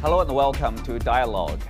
Hello and welcome to Dialogue.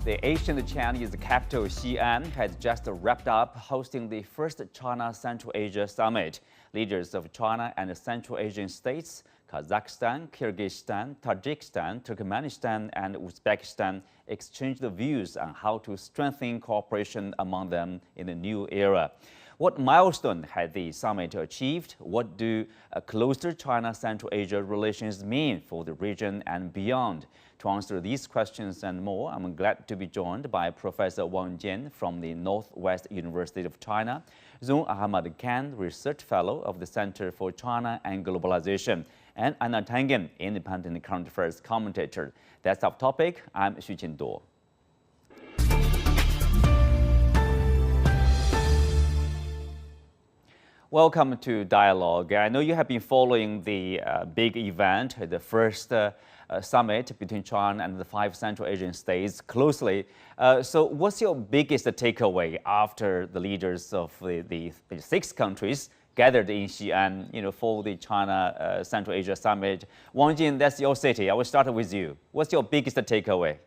The ancient Chinese capital Xi'an has just wrapped up hosting the first China-Central Asia Summit. Leaders of China and Central Asian states, Kazakhstan, Kyrgyzstan, Tajikistan, Turkmenistan and Uzbekistan exchanged views on how to strengthen cooperation among them in the new era. What milestone had the summit achieved? What do closer China-Central Asia relations mean for the region and beyond? To answer these questions and more, I'm glad to be joined by Professor Wang Jian from the Northwest University of China, Zoon Ahmed Khan, Research Fellow of the Center for China and Globalization, and Anna Tangen, independent current affairs commentator. That's our topic. I'm Xu Qinduo. Welcome to Dialogue. I know you have been following the big event, the first summit between China and the 5 Central Asian states closely. So what's your biggest takeaway after the leaders of the 6 countries gathered in Xi'an, for the China Central Asia Summit? Wang Jin, that's your city. I will start with you. What's your biggest takeaway?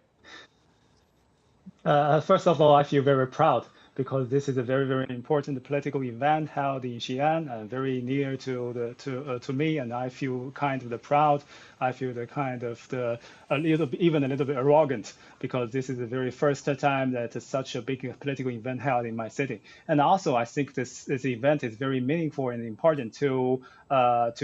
First of all, I feel very proud because this is a very, very important political event held in Xi'an, very near to me, and I feel kind of proud. I feel a little bit arrogant because this is the very first time that such a big political event held in my city. And also, I think this event is very meaningful and important to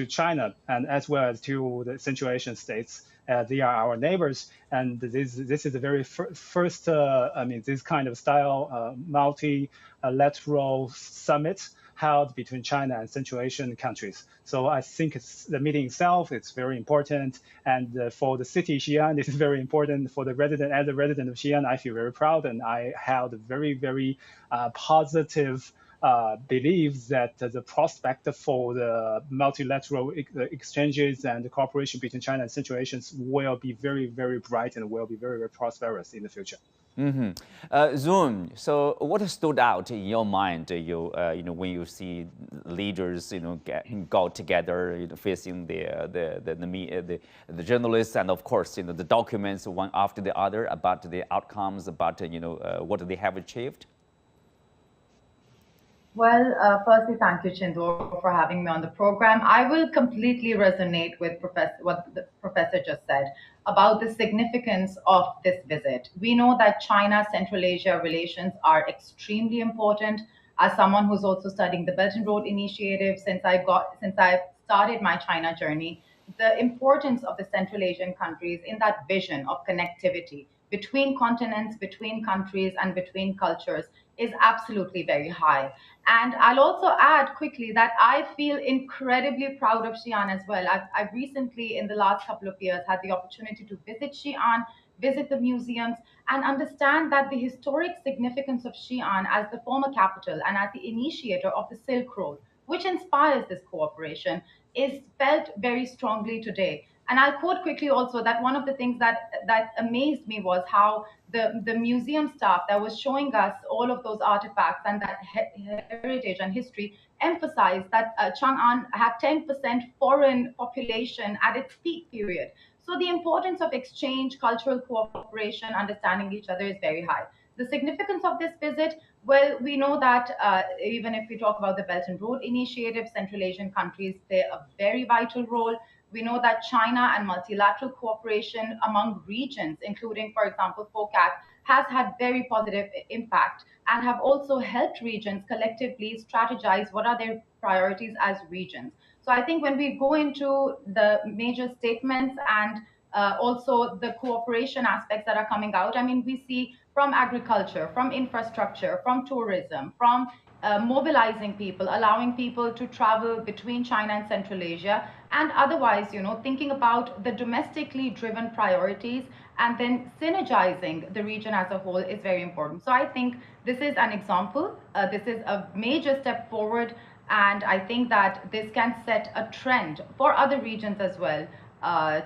China and as well as to the Central Asian states. They are our neighbors, and this is the very first, this kind of style multilateral summit held between China and Central Asian countries. So I think the meeting itself is very important, and for the city Xi'an, this is very important. For the resident, as a resident of Xi'an, I feel very proud, and I held very, very positive believes that the prospect for the multilateral exchanges and cooperation between China and Central Asians will be very, very bright and will be very, very prosperous in the future. Zoon, so what stood out in your mind, when you see leaders, go together, facing the journalists and of course, the documents one after the other about the outcomes, about what they have achieved? Well, firstly, thank you, Qinduo, for having me on the program. I will completely resonate with what the professor just said about the significance of this visit. We know that China-Central Asia relations are extremely important. As someone who's also studying the Belt and Road Initiative, since I started my China journey, the importance of the Central Asian countries in that vision of connectivity between continents, between countries, and between cultures is absolutely very high. And I'll also add quickly that I feel incredibly proud of Xi'an as well. I've recently, in the last couple of years, had the opportunity to visit Xi'an, visit the museums, and understand that the historic significance of Xi'an as the former capital and as the initiator of the Silk Road, which inspires this cooperation, is felt very strongly today. And I'll quote quickly also that one of the things that amazed me was how the museum staff that was showing us all of those artifacts and that heritage and history emphasized that Chang'an had 10% foreign population at its peak period. So the importance of exchange, cultural cooperation, understanding each other is very high. The significance of this visit, well, we know that even if we talk about the Belt and Road Initiative, Central Asian countries play a very vital role. We know that China and multilateral cooperation among regions, including, for example, FOCAC, has had very positive impact and have also helped regions collectively strategize what are their priorities as regions. So I think when we go into the major statements and also the cooperation aspects that are coming out, we see from agriculture, from infrastructure, from tourism, from mobilizing people, allowing people to travel between China and Central Asia, and otherwise, thinking about the domestically driven priorities and then synergizing the region as a whole is very important. So I think this is an example. This is a major step forward, and I think that this can set a trend for other regions as well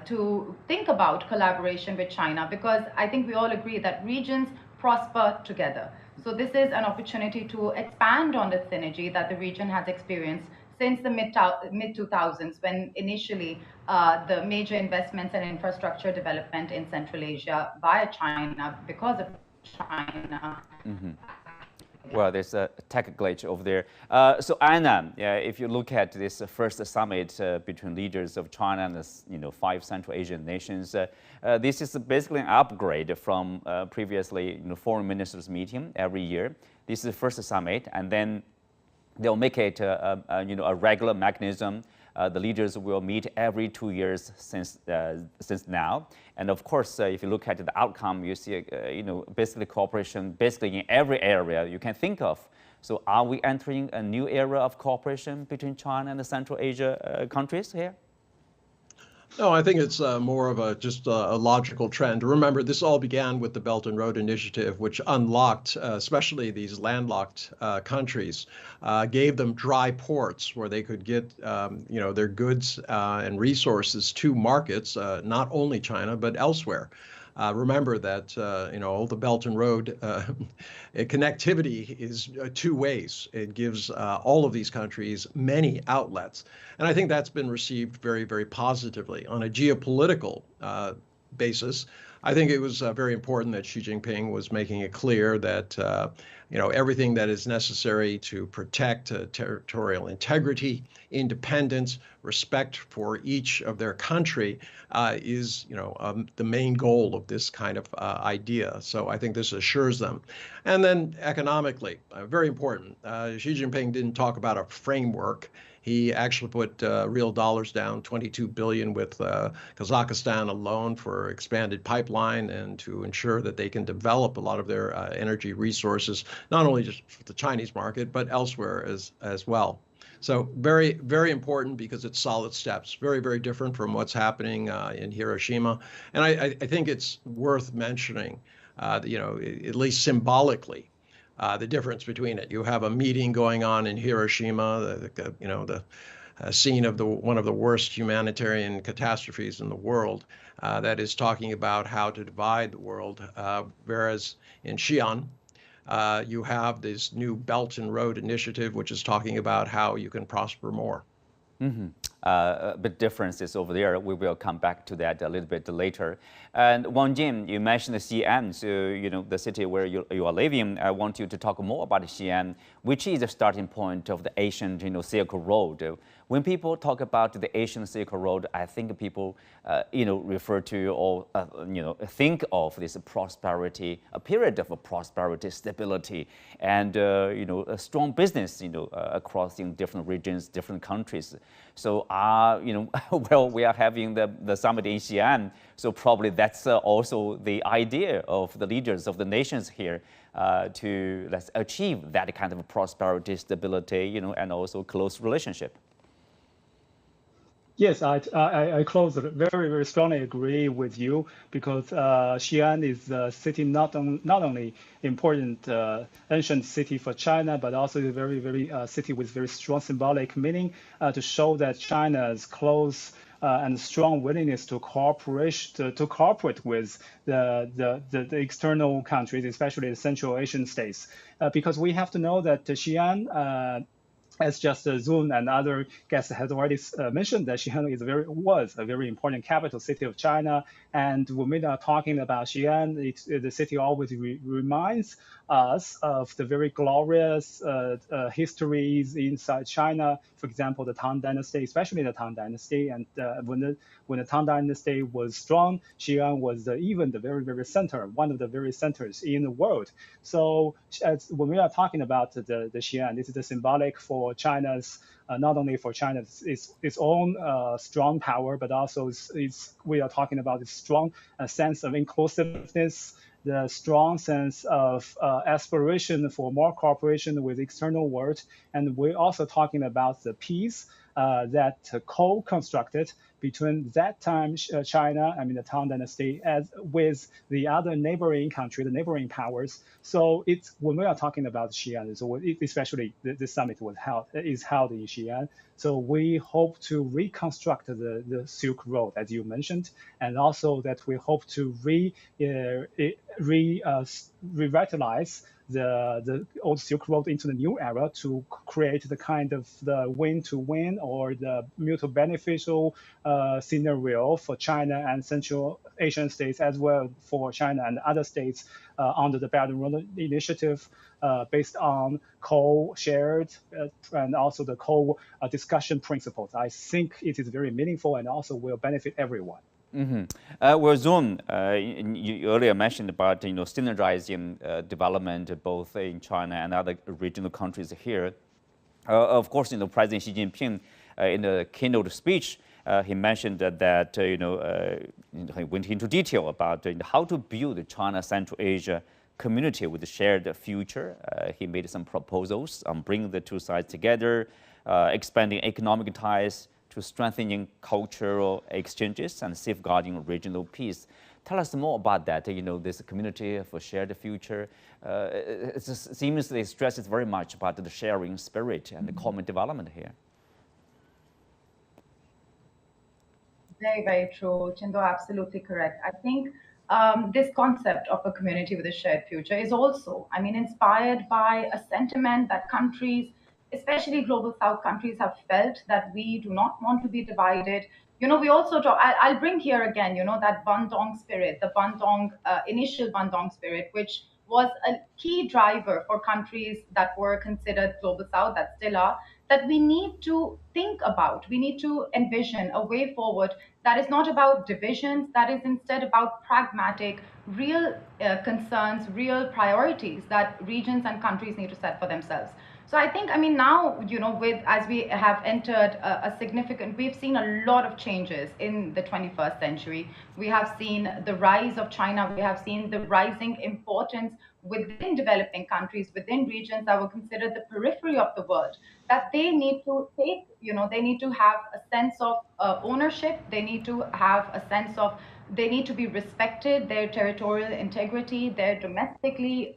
to think about collaboration with China, because I think we all agree that regions prosper together. So this is an opportunity to expand on the synergy that the region has experienced since the mid 2000s, when initially the major investments and infrastructure development in Central Asia via China, because of China. Well, there's a tech glitch over there. So Anna, if you look at this first summit between leaders of China and the 5 Central Asian nations, this is basically an upgrade from previously foreign ministers meeting every year. This is the first summit, and then they'll make it a regular mechanism. The leaders will meet every 2 years since now. And of course, if you look at the outcome, you see, basically cooperation basically in every area you can think of. So are we entering a new era of cooperation between China and the Central Asia countries here? No, I think it's more of just a logical trend. Remember, this all began with the Belt and Road Initiative, which unlocked, especially these landlocked countries, gave them dry ports where they could get, their goods and resources to markets, not only China, but elsewhere. Remember that, the Belt and Road connectivity is 2 ways. It gives all of these countries many outlets. And I think that's been received very, very positively. On a geopolitical basis, I think it was very important that Xi Jinping was making it clear that, everything that is necessary to protect territorial integrity, independence, respect for each of their country is, the main goal of this kind of idea. So I think this assures them. And then economically, very important. Xi Jinping didn't talk about a framework. He actually put real dollars down, 22 billion with Kazakhstan alone for expanded pipeline and to ensure that they can develop a lot of their energy resources, not only just for the Chinese market, but elsewhere as well. So very, very important because it's solid steps, very, very different from what's happening in Hiroshima. And I think it's worth mentioning, at least symbolically, the difference between it. You have a meeting going on in Hiroshima, the scene of one of the worst humanitarian catastrophes in the world, that is talking about how to divide the world, whereas in Xi'An, you have this new Belt and Road Initiative, which is talking about how you can prosper more. But differences over there. We will come back to that a little bit later. And Wang Jin, you mentioned the Xi'An, so the city where you are living. I want you to talk more about Xi'An, which is the starting point of the Asian, Silk Road. When people talk about the Asian Silk Road, I think people, refer to or think of this prosperity, a period of prosperity, stability, and a strong business, across different regions, different countries. So, well, we are having the summit in Xi'an, so probably that's also the idea of the leaders of the nations here to let's achieve that kind of prosperity, stability, and also close relationship. Yes, I very, very strongly agree with you because Xi'an is a city not only important ancient city for China, but also a very, very city with very strong symbolic meaning to show that China's close and strong willingness to cooperate with the external countries, especially the Central Asian states, because we have to know that Xi'an. As just Zoon and other guests has already mentioned, that Xi'an was a very important capital city of China. And when we are talking about Xi'an, the city always reminds us of the very glorious histories inside China. For example, the Tang Dynasty, especially the Tang Dynasty. And when the Tang Dynasty was strong, Xi'an was even the very, very center, one of the very centers in the world. So when we are talking about the Xi'an, this is the symbolic for China's, not only for China's its own strong power, but also we are talking about the strong sense of inclusiveness, the strong sense of aspiration for more cooperation with external world. And we're also talking about the peace that co-constructed between that time China, the Tang Dynasty, with the other neighboring country, the neighboring powers. So when we are talking about Xi'an, so especially the summit is held in Xi'an. So we hope to reconstruct the Silk Road, as you mentioned, and also that we hope to revitalize the old Silk Road into the new era to create the kind of the win-to-win or the mutual beneficial scenario for China and Central Asian states, as well for China and other states under the Belt and Road Initiative, based on co-shared and also the co-discussion principles. I think it is very meaningful and also will benefit everyone. Well, Zoon, you earlier mentioned about synergizing development both in China and other regional countries here. Of course, President Xi Jinping in the keynote speech, he mentioned that he went into detail about how to build the China-Central Asia community with a shared future. He made some proposals on bringing the two sides together, expanding economic ties, to strengthening cultural exchanges and safeguarding regional peace. Tell us more about that, this community for shared future. It seemingly stresses very much about the sharing spirit and the common development here. Very, very true. Chindo, absolutely correct. I think this concept of a community with a shared future is also, inspired by a sentiment that countries, especially global South countries, have felt, that we do not want to be divided. We also talk, I'll bring here again, that Bandung spirit, the initial Bandung spirit, which was a key driver for countries that were considered global South, that still are, that we need to think about, we need to envision a way forward that is not about divisions, that is instead about pragmatic, real concerns, real priorities that regions and countries need to set for themselves. So I think, now, as we have entered we've seen a lot of changes in the 21st century. We have seen the rise of China. We have seen the rising importance within developing countries, within regions that were considered the periphery of the world, that they need to take, they need to have a sense of ownership. They need to have a sense of, they need to be respected, their territorial integrity, their domestically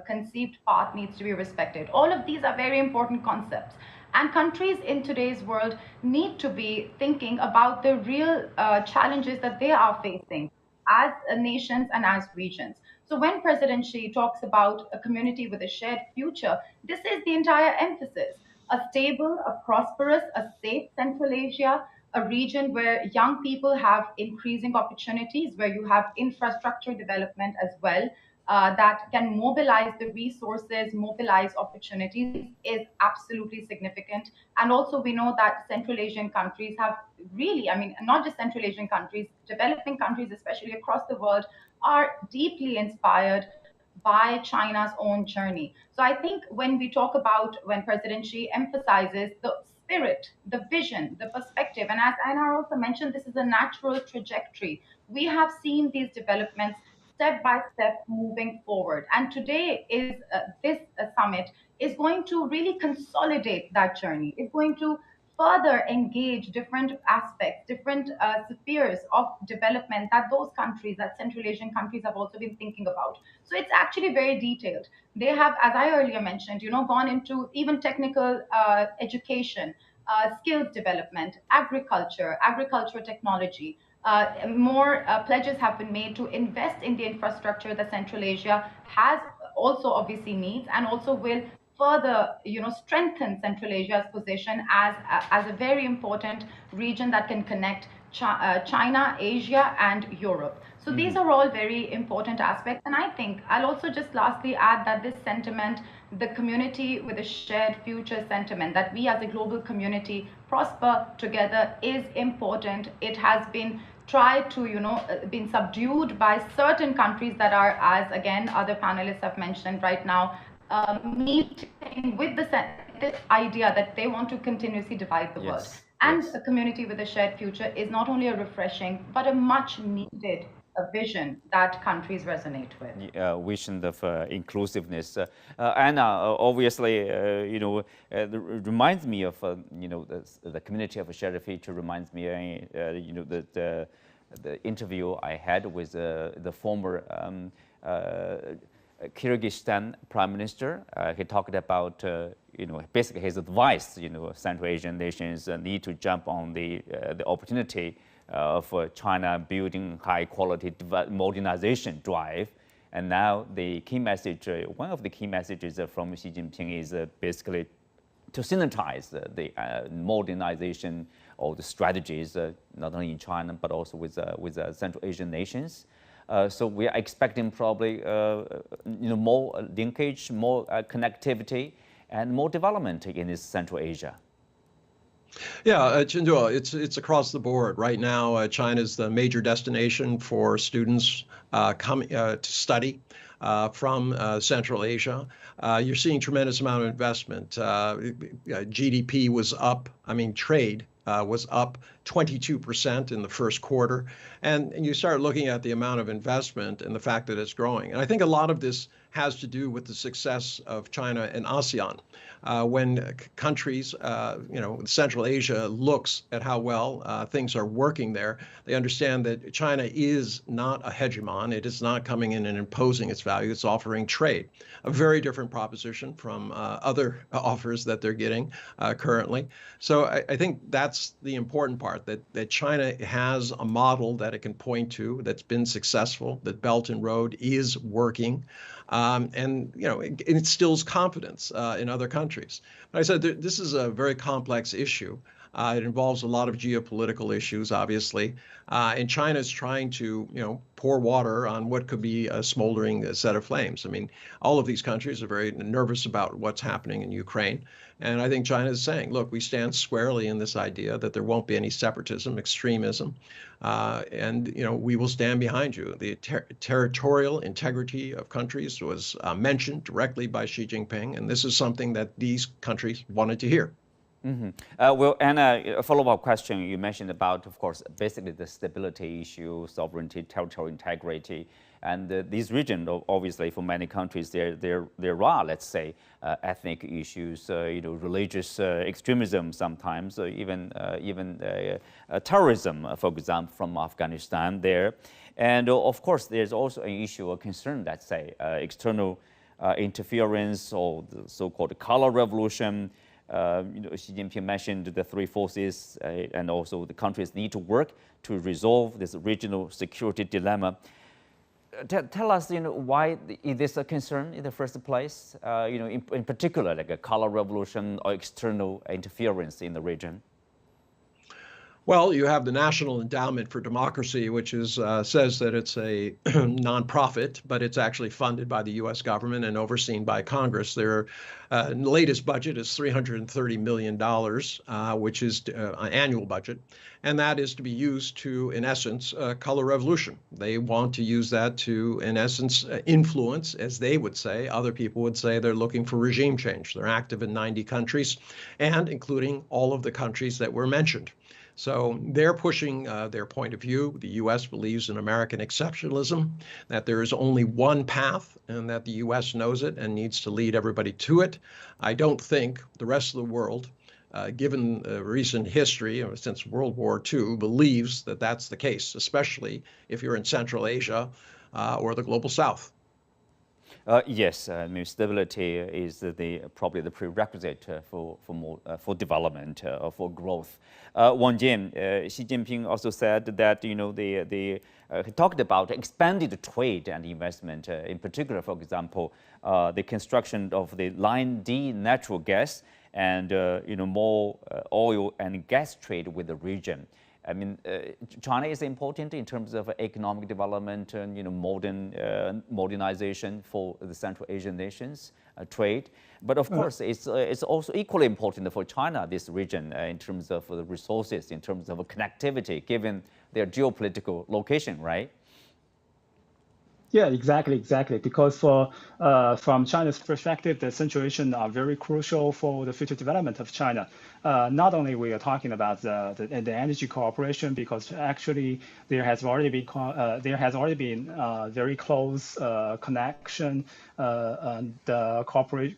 conceived path needs to be respected. All of these are very important concepts. And countries in today's world need to be thinking about the real challenges that they are facing as nations and as regions. So when President Xi talks about a community with a shared future, this is the entire emphasis. A stable, a prosperous, a safe Central Asia, a region where young people have increasing opportunities, where you have infrastructure development as well, that can mobilize the resources, mobilize opportunities, is absolutely significant. And also we know that Central Asian countries have really, not just Central Asian countries, developing countries, especially across the world, are deeply inspired by China's own journey. So I think when we talk about, when President Xi emphasizes the spirit, the vision, the perspective, and as Einar also mentioned, this is a natural trajectory. We have seen these developments step by step moving forward. And today is this summit is going to really consolidate that journey. It's going to further engage different aspects, different spheres of development that those countries, that Central Asian countries, have also been thinking about. So it's actually very detailed. They have, as I earlier mentioned, gone into even technical education, skills development, agriculture technology. More pledges have been made to invest in the infrastructure that Central Asia has also obviously needs, and also will further, strengthen Central Asia's position as a very important region that can connect China, Asia, and Europe. So these are all very important aspects. And I think I'll also just lastly add that this sentiment, the community with a shared future sentiment, that we as a global community prosper together, is important. It has been tried to, been subdued by certain countries that are, as again other panelists have mentioned right now, meeting with this idea that they want to continuously divide the world. And a community with a shared future is not only a refreshing, but a much needed vision that countries resonate with. Vision of inclusiveness. Anna, obviously, reminds me of, the community of a shared future reminds me, the interview I had with the former Kyrgyzstan Prime Minister. He talked about, basically his advice, Central Asian nations need to jump on the opportunity of China building high quality modernization drive. And now the key message, one of the key messages from Xi Jinping is basically to synergize the modernization or the strategies, not only in China, but also with Central Asian nations. So we are expecting probably more linkage, more connectivity, and more development in this Central Asia. Yeah, Chinduo, it's across the board. Right now, China is the major destination for students coming to study from Central Asia. You're seeing tremendous amount of investment. GDP was up, trade was up 22% in the first quarter. And you start looking at the amount of investment and the fact that it's growing. And I think a lot of this has to do with the success of China and ASEAN. When countries, Central Asia looks at how well things are working there, they understand that China is not a hegemon. It is not coming in and imposing its value. It's offering trade, a very different proposition from other offers that they're getting currently. So I think that's the important part, that China has a model that it can point to that's been successful, that Belt and Road is working. And it instills confidence in other countries. But I said this is a very complex issue. It involves a lot of geopolitical issues, obviously, and China is trying to, pour water on what could be a smoldering set of flames. All of these countries are very nervous about what's happening in Ukraine, and I think China is saying, look, we stand squarely in this idea that there won't be any separatism, extremism, and we will stand behind you. The territorial integrity of countries was mentioned directly by Xi Jinping, and this is something that these countries wanted to hear. Mm-hmm. Well, and a follow-up question you mentioned about, of course, basically the stability issue, sovereignty, territorial integrity, and these regions, obviously, for many countries, there are, let's say, ethnic issues, religious extremism sometimes, even terrorism, for example, from Afghanistan there, and of course, there's also an issue, a concern, let's say, external interference or the so-called color revolution. Xi Jinping mentioned the three forces, and also the countries need to work to resolve this regional security dilemma. Tell us, why is this a concern in the first place? In particular, like a color revolution or external interference in the region. Well, you have the National Endowment for Democracy, which says that it's a nonprofit, but it's actually funded by the U.S. government and overseen by Congress. Their latest budget is $330 million, which is an annual budget, and that is to be used to, in essence, color revolution. They want to use that to, in essence, influence, as they would say. Other people would say they're looking for regime change. They're active in 90 countries, and including all of the countries that were mentioned. So they're pushing their point of view. The U.S. believes in American exceptionalism, that there is only one path and that the U.S. knows it and needs to lead everybody to it. I don't think the rest of the world, given recent history since World War II, believes that that's the case, especially if you're in Central Asia or the Global South. Yes, stability is probably the prerequisite for development, for growth. Wang Jin, Xi Jinping also said that he talked about expanded trade and investment. In particular, for example, the construction of the Line D natural gas and more oil and gas trade with the region. China is important in terms of economic development and modernization for the Central Asian nations, trade. But of course, it's also equally important for China, this region, in terms of the resources, in terms of connectivity, given their geopolitical location, right? Yeah, exactly. Because from China's perspective, the Central Asian are very crucial for the future development of China. Not only we are talking about the energy cooperation, because actually there has already been very close connection, and cooperative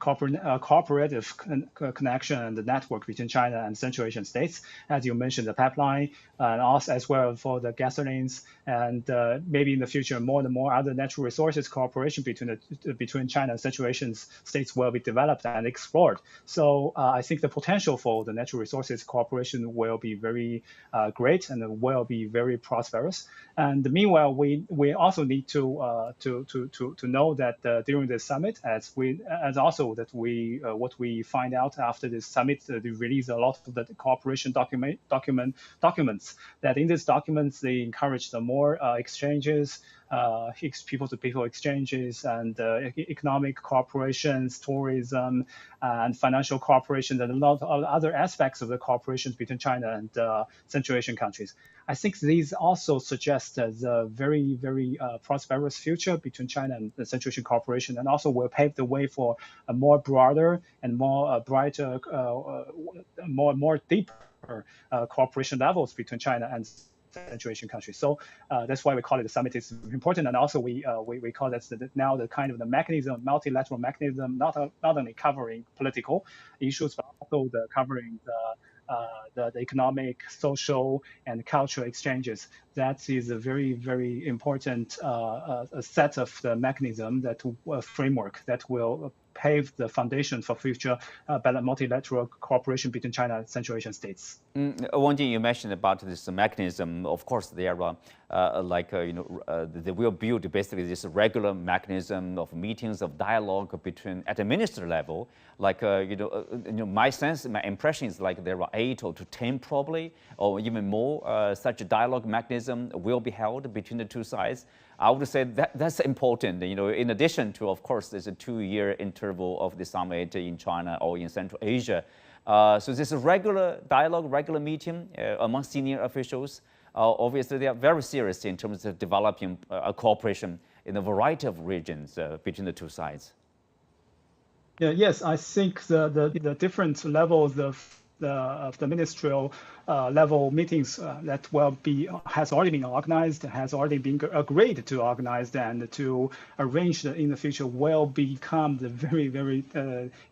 connection and the network between China and Central Asian states, as you mentioned, the pipeline, and also as well for the gasolines, and maybe in the future more and more other natural resources cooperation between China and Central Asian states will be developed and explored. So I think the potential for the natural resources cooperation will be very great and will be very prosperous. And meanwhile, we also need to know that during the summit, what we find out after this summit, they release a lot of the cooperation documents. That in these documents they encourage the more exchanges, people-to-people exchanges, and economic cooperation, tourism, and financial cooperation, and a lot of other aspects of the cooperation between China and Central Asian countries. I think these also suggest a very, very prosperous future between China and the Central Asian cooperation, and also will pave the way for a more broader and more brighter, more deeper cooperation levels between China and Central Asian countries. So that's why we call it the summit is important, and also we call that now the kind of the mechanism, multilateral mechanism, not only covering political issues but also covering the economic, social, and cultural exchanges. That is a very, very important set of the mechanism, framework that will pave the foundation for future multilateral cooperation between China and Central Asian states. One thing you mentioned about this mechanism, of course, they are they will build basically this regular mechanism of meetings, of dialogue between at the minister level. My sense, my impression is like there are 8 or 10 probably, or even more. Such a dialogue mechanism will be held between the two sides. I would say that's important. In addition to, of course, there's a 2-year interval of the summit in China or in Central Asia. So this regular dialogue, regular meeting among senior officials. Obviously, they are very serious in terms of developing a cooperation in a variety of regions between the two sides. Yeah, yes, I think the different levels of the ministerial level meetings that has already been organized, has already been agreed to organize and to arrange in the future will become the very, very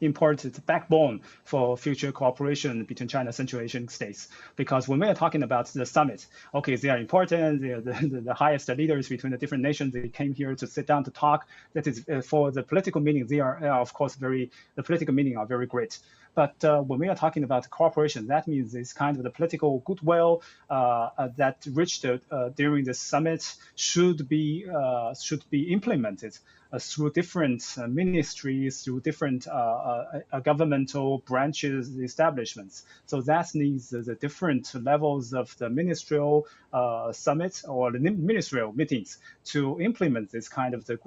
important backbone for future cooperation between China and Central Asian states. Because when we are talking about the summit, okay, they are important. They are the highest leaders between the different nations. They came here to sit down to talk. That is for the political meaning. They are of course the political meaning are very great. But when we are talking about cooperation, that means this kind of the political goodwill that reached during the summit should be implemented through different ministries, through different governmental branches, establishments. So that needs the different levels of the ministerial summit or the ministerial meetings to implement this kind of the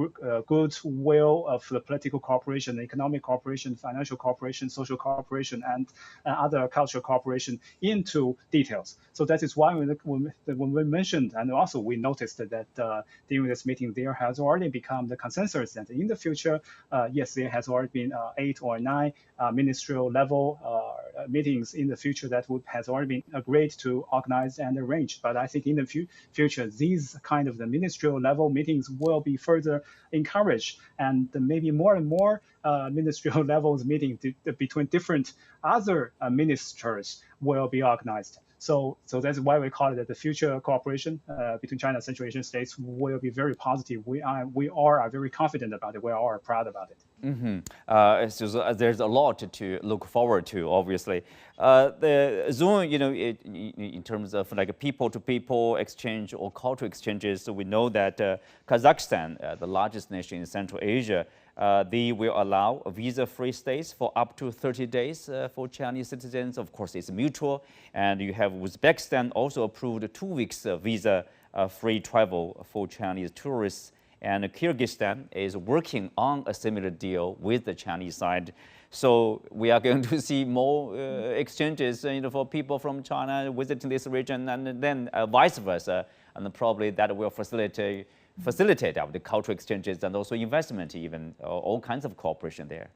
goodwill of the political cooperation, economic cooperation, financial cooperation, social cooperation, and other cultural cooperation into details. So that is why when we mentioned, and also we noticed that during this meeting, there has already become the consensus that in the future, yes, there has already been 8 or 9 ministerial level meetings in the future that has already been agreed to organize and arrange. But I think in the future, these kind of the ministerial level meetings will be further encouraged, and maybe more and more ministerial levels meetings between different other ministers will be organized. So that's why we call it the future cooperation between China and Central Asian states will be very positive. We are very confident about it. We are proud about it. So there's a lot to look forward to, obviously. The Zoon, in terms of like people-to-people exchange or cultural exchanges, so we know that Kazakhstan, the largest nation in Central Asia, they will allow visa-free stays for up to 30 days for Chinese citizens. Of course, it's mutual. And you have Uzbekistan also approved 2 weeks visa-free travel for Chinese tourists. And Kyrgyzstan is working on a similar deal with the Chinese side. So we are going to see more exchanges for people from China visiting this region, and then vice versa. And probably that will facilitate the cultural exchanges and also investment, even all kinds of cooperation there.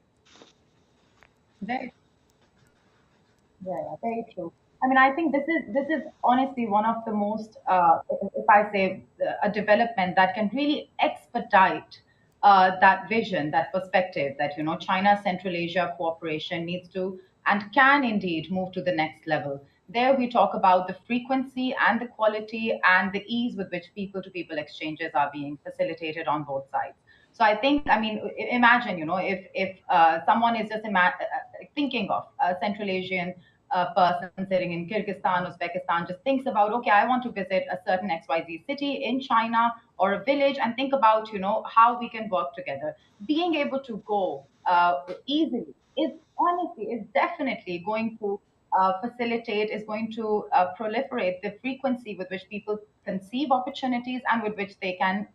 Very true. I mean, I think this is honestly one of the most, if I say, a development that can really expedite that vision, that perspective that China Central Asia cooperation needs to and can indeed move to the next level. there we talk about the frequency and the quality and the ease with which people-to-people exchanges are being facilitated on both sides. So I think, I mean, imagine, if someone is just thinking of a Central Asian person sitting in Kyrgyzstan, Uzbekistan, just thinks about, okay, I want to visit a certain XYZ city in China or a village, and think about, how we can work together. Being able to go easily is definitely going to facilitate, is going to proliferate the frequency with which people conceive opportunities and with which they can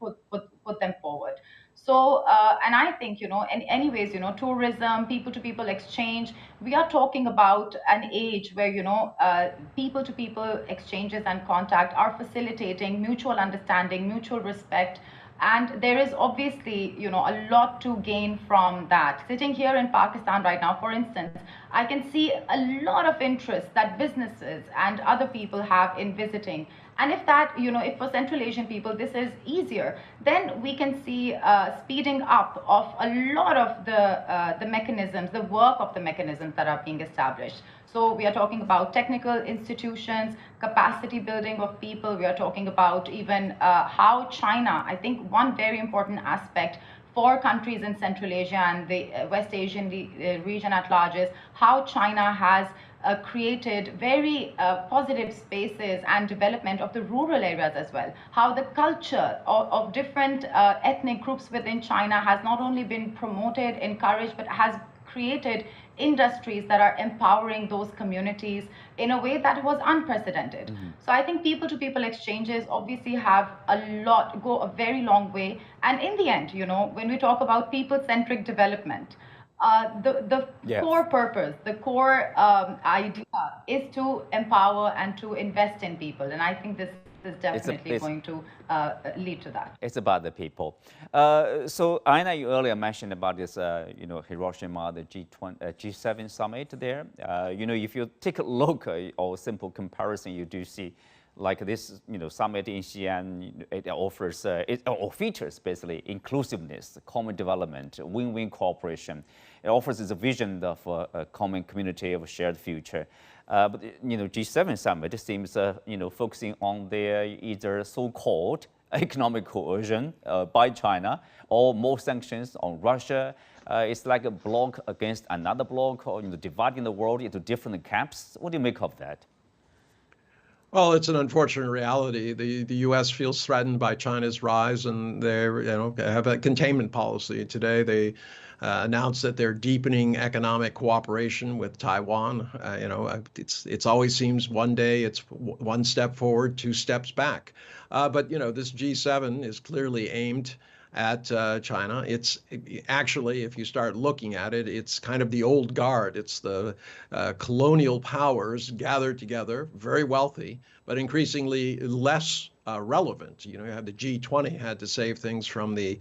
put them forward. So, and I think, anyways, tourism, people-to-people exchange, we are talking about an age where, people-to-people exchanges and contact are facilitating mutual understanding, mutual respect. And there is obviously, a lot to gain from that. Sitting here in Pakistan right now, for instance, I can see a lot of interest that businesses and other people have in visiting. And if that, if for Central Asian people this is easier, then we can see speeding up of a lot of the mechanisms, the work of the mechanisms that are being established. So we are talking about technical institutions, capacity building of people. We are talking about even how China, I think one very important aspect for countries in Central Asia and the West Asian region at large is how China has created very positive spaces and development of the rural areas as well. How the culture of different ethnic groups within China has not only been promoted, encouraged, but has created industries that are empowering those communities in a way that was unprecedented. Mm-hmm. So I think people-to-people exchanges obviously go a very long way. And in the end, when we talk about people-centric development, the yes. core purpose, the core idea is to empower and to invest in people. And I think this is definitely going to lead to that. It's about the people. So Aina, you earlier mentioned about this, Hiroshima, the G7 summit there. If you take a look or simple comparison, you do see like this, summit in Xi'an, it offers, it features basically inclusiveness, common development, win-win cooperation. It offers this vision of a common community of a shared future. But G7 summit seems, focusing on their either so-called economic coercion by China or more sanctions on Russia. It's like a bloc against another bloc, or dividing the world into different camps. What do you make of that? Well, it's an unfortunate reality. The U.S. feels threatened by China's rise, and they have a containment policy. Today, they announced that they're deepening economic cooperation with Taiwan. It's always seems one day it's one step forward, two steps back. But this G7 is clearly aimed at China. It's actually, if you start looking at it, it's kind of the old guard. It's the colonial powers gathered together, very wealthy, but increasingly less relevant. You have the G20 had to save things from the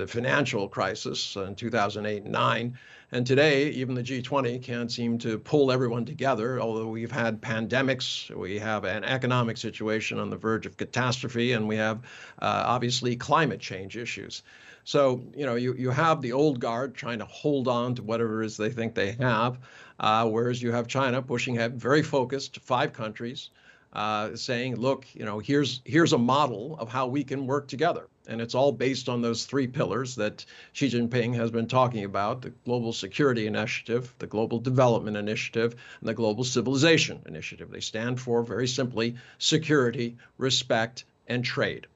financial crisis in 2008 and 9. And today, even the G20 can't seem to pull everyone together, although we've had pandemics, we have an economic situation on the verge of catastrophe, and we have obviously climate change issues. So, you have the old guard trying to hold on to whatever it is they think they have, whereas you have China pushing ahead, very focused, 5 countries, saying, look, here's a model of how we can work together. And it's all based on those 3 pillars that Xi Jinping has been talking about: the Global Security Initiative, the Global Development Initiative, and the Global Civilization Initiative. They stand for, very simply, security, respect, and trade.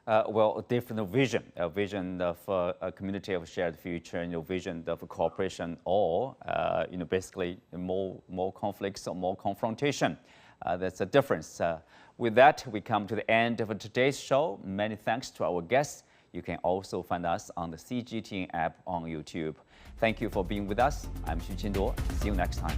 Well, a different vision, a vision of a community of shared future, vision of cooperation, or, basically more conflicts or more confrontation. That's a difference. With that, we come to the end of today's show. Many thanks to our guests. You can also find us on the CCG app on YouTube. Thank you for being with us. I'm Xu Qinduo. See you next time.